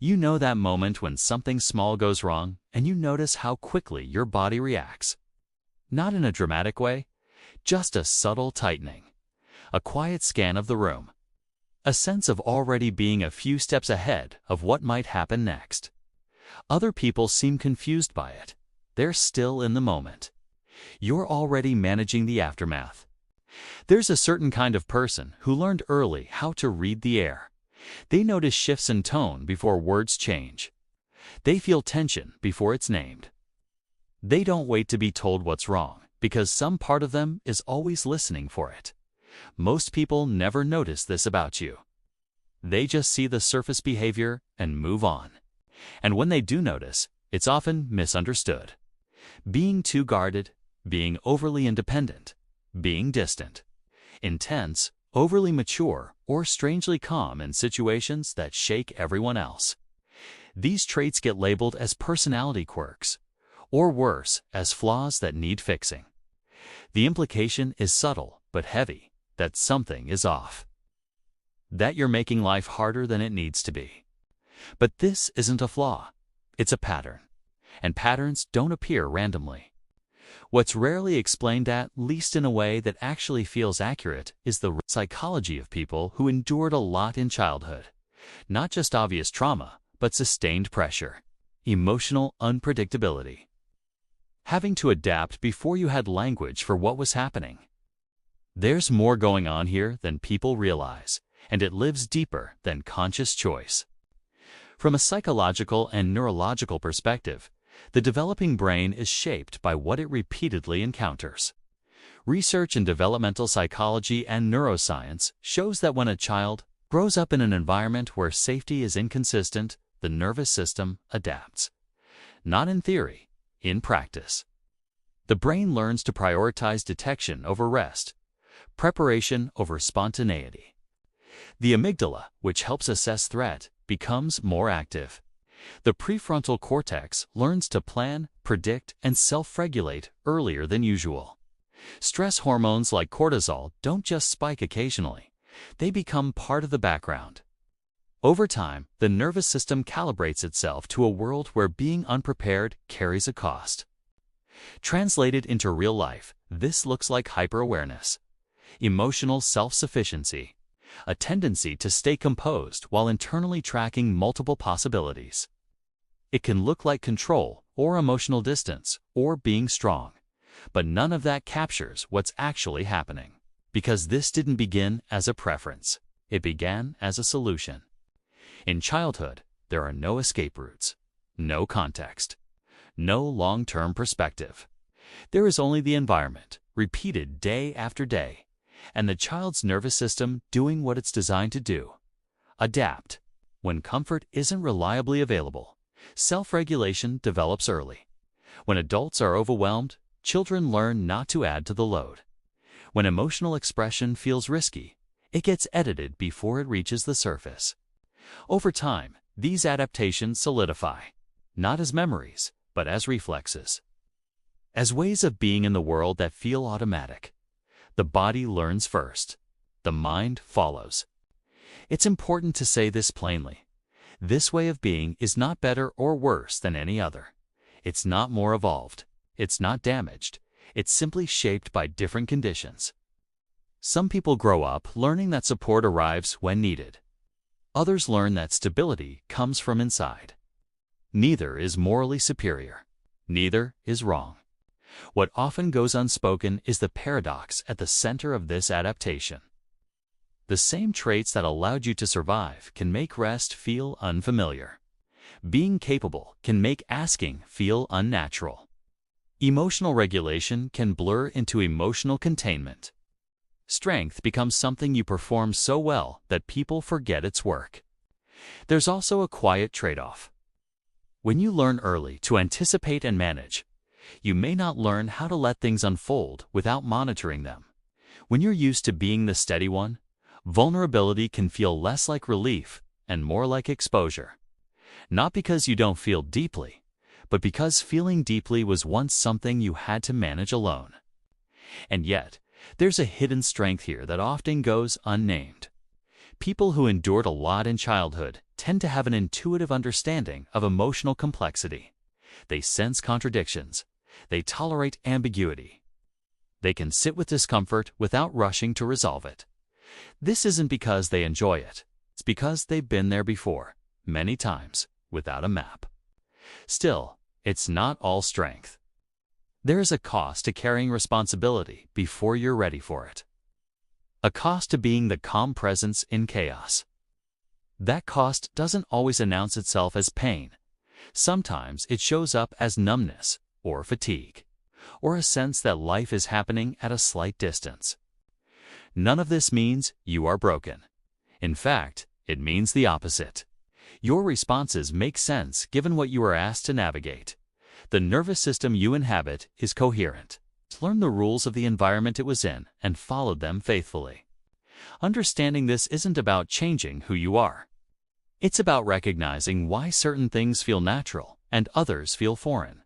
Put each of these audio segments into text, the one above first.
You know that moment when something small goes wrong and you notice how quickly your body reacts. Not in a dramatic way, just a subtle tightening, a quiet scan of the room, a sense of already being a few steps ahead of what might happen next. Other people seem confused by it. They're still in the moment. You're already managing the aftermath. There's a certain kind of person who learned early how to read the air. They notice shifts in tone before words change. They feel tension before it's named. They don't wait to be told what's wrong, because some part of them is always listening for it. Most people never notice this about you. They just see the surface behavior and move on. And when they do notice, it's often misunderstood. Being too guarded, being overly independent, being distant, intense, overly mature, or strangely calm in situations that shake everyone else. These traits get labeled as personality quirks, or worse, as flaws that need fixing. The implication is subtle but heavy, that something is off. That you're making life harder than it needs to be. But this isn't a flaw, it's a pattern. And patterns don't appear randomly. What's rarely explained, at least in a way that actually feels accurate, is the psychology of people who endured a lot in childhood. Not just obvious trauma, but sustained pressure, emotional unpredictability. Having to adapt before you had language for what was happening. There's more going on here than people realize, and it lives deeper than conscious choice. From a psychological and neurological perspective, the developing brain is shaped by what it repeatedly encounters. Research in developmental psychology and neuroscience shows that when a child grows up in an environment where safety is inconsistent, the nervous system adapts. Not in theory, in practice. The brain learns to prioritize detection over rest, preparation over spontaneity. The amygdala, which helps assess threat, becomes more active. The prefrontal cortex learns to plan, predict, and self-regulate earlier than usual. Stress hormones like cortisol don't just spike occasionally. They become part of the background. Over time, the nervous system calibrates itself to a world where being unprepared carries a cost. Translated into real life, this looks like hyper-awareness, emotional self-sufficiency, a tendency to stay composed while internally tracking multiple possibilities. It can look like control or emotional distance or being strong, but none of that captures what's actually happening, because this didn't begin as a preference. It began as a solution. In childhood, there are no escape routes, no context, no long-term perspective. There is only the environment, repeated day after day, and the child's nervous system doing what it's designed to do: adapt. When comfort isn't reliably available, self-regulation develops early. When adults are overwhelmed, children learn not to add to the load. When emotional expression feels risky, it gets edited before it reaches the surface. Over time, these adaptations solidify, not as memories, but as reflexes. As ways of being in the world that feel automatic. The body learns first. The mind follows. It's important to say this plainly. This way of being is not better or worse than any other. It's not more evolved. It's not damaged. It's simply shaped by different conditions. Some people grow up learning that support arrives when needed. Others learn that stability comes from inside. Neither is morally superior. Neither is wrong. What often goes unspoken is the paradox at the center of this adaptation. The same traits that allowed you to survive can make rest feel unfamiliar. Being capable can make asking feel unnatural. Emotional regulation can blur into emotional containment. Strength becomes something you perform so well that people forget its work. There's also a quiet trade-off. When you learn early to anticipate and manage, you may not learn how to let things unfold without monitoring them. When you're used to being the steady one, vulnerability can feel less like relief and more like exposure. Not because you don't feel deeply, but because feeling deeply was once something you had to manage alone. And yet, there's a hidden strength here that often goes unnamed. People who endured a lot in childhood tend to have an intuitive understanding of emotional complexity. They sense contradictions. They tolerate ambiguity. They can sit with discomfort without rushing to resolve it. This isn't because they enjoy it. It's because they've been there before, many times, without a map. Still, it's not all strength. There is a cost to carrying responsibility before you're ready for it. A cost to being the calm presence in chaos. That cost doesn't always announce itself as pain. Sometimes it shows up as numbness or fatigue, or a sense that life is happening at a slight distance. None of this means you are broken. In fact, it means the opposite. Your responses make sense given what you are asked to navigate. The nervous system you inhabit is coherent. Learn the rules of the environment it was in and followed them faithfully. Understanding this isn't about changing who you are. It's about recognizing why certain things feel natural and others feel foreign.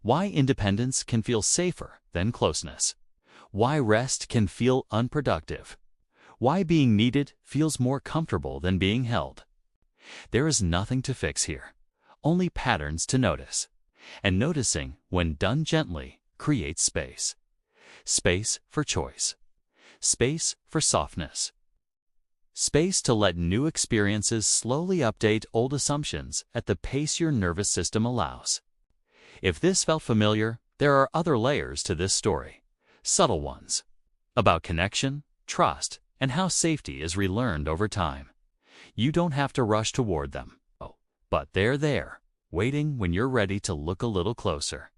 Why independence can feel safer than closeness. Why rest can feel unproductive. Why being needed feels more comfortable than being held. There is nothing to fix here, only patterns to notice. And noticing, when done gently, creates space. Space for choice. Space for softness. Space to let new experiences slowly update old assumptions at the pace your nervous system allows. If this felt familiar, there are other layers to this story. Subtle ones. About connection, trust, and how safety is relearned over time. You don't have to rush toward them. But they're there, waiting when you're ready to look a little closer.